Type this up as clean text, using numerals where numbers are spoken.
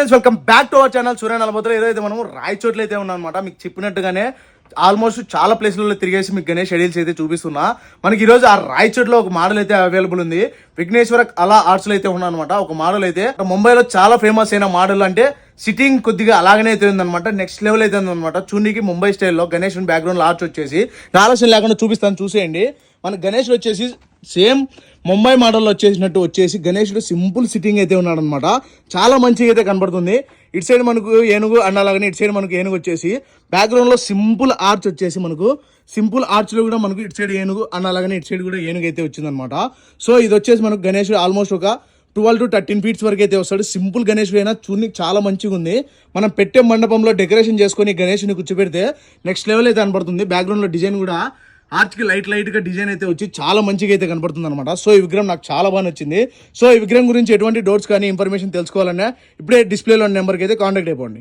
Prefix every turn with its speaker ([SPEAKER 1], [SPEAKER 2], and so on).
[SPEAKER 1] Friends, welcome back to our channel Surya నలభై. ఏదైతే మనం రాయచోట్ల అయితే ఉన్నామన్నమాట. మీకు చెప్పినట్టుగానే ఆల్మోస్ట్ చాలా ప్లేస్లలో తిరిగేసి మీకు గణేష్ షెడ్యూల్స్ అయితే చూపిస్తున్నా. మనకి ఈరోజు ఆ రాయచోట్లో ఒక మోడల్ అయితే అవైలబుల్ ఉంది. విఘ్నేశ్వర అలా ఆర్ట్స్లో అయితే ఉన్నానమాట. ఒక మోడల్ అయితే ముంబైలో చాలా ఫేమస్ అయిన మోడల్, అంటే సిట్టింగ్ కొద్దిగా అలాగనే అయితే ఉందన్నమాట. నెక్స్ట్ లెవెల్ అయితే ఉందన్నమాట. చూనికి ముంబై స్టైల్లో గణేష్ బ్యాక్గ్రౌండ్ ఆర్చ్ వచ్చేసి ఆలస్యం లేకుండా చూపిస్తాను, చూసేయండి. మన గణేష్ వచ్చేసి సేమ్ ముంబై మోడల్లో వచ్చేసి గణేషుడు సింపుల్ సిట్టింగ్ అయితే ఉన్నాడు అనమాట. చాలా మంచిగా అయితే కనబడుతుంది. ఇటు సైడ్ మనకు ఏనుగు అండ్ అలాగనే ఇటు సైడ్ మనకు ఏనుగు వచ్చేసి బ్యాక్గ్రౌండ్ లో సింపుల్ ఆర్చ్ వచ్చేసి మనకు సింపుల్ ఆర్చ్ లో కూడా మనకు ఇటు సైడ్ ఏనుగు అండ్ అలాగనే ఇటు సైడ్ కూడా ఏనుగు అయితే వచ్చిందనమాట. సో ఇది వచ్చేసి మనకు గణేష్ ఆల్మోస్ట్ ఒక 12 to 13 feet వరకు అయితే వస్తాడు. సింపుల్ గణేష్ అయినా చూడడానికి చాలా మంచిగా ఉంది. మనం పెట్టే మండపంలో డెకరేషన్ చేసుకొని గణేష్ని కూర్చోబెడితే నెక్స్ట్ లెవెల్ అయితే కనబడుతుంది. బ్యాక్గ్రౌండ్ లో డిజైన్ కూడా ఆర్చ్కి లైట్ గా డిజైన్ అయితే వచ్చి చాలా మంచిగా అయితే కనపడుతుంది అనమాట. సో ఈ విగ్రహం నాకు చాలా బాగా నచ్చింది. సో ఈ విగ్రహం గురించి ఎటువంటి డౌట్స్ కానీ ఇన్ఫర్మేషన్ తెలుసుకోవాలన్నా ఇప్పుడే డిస్ప్లేలో నెంబర్కి అయితే కాంటాక్ట్ అయిపోండి.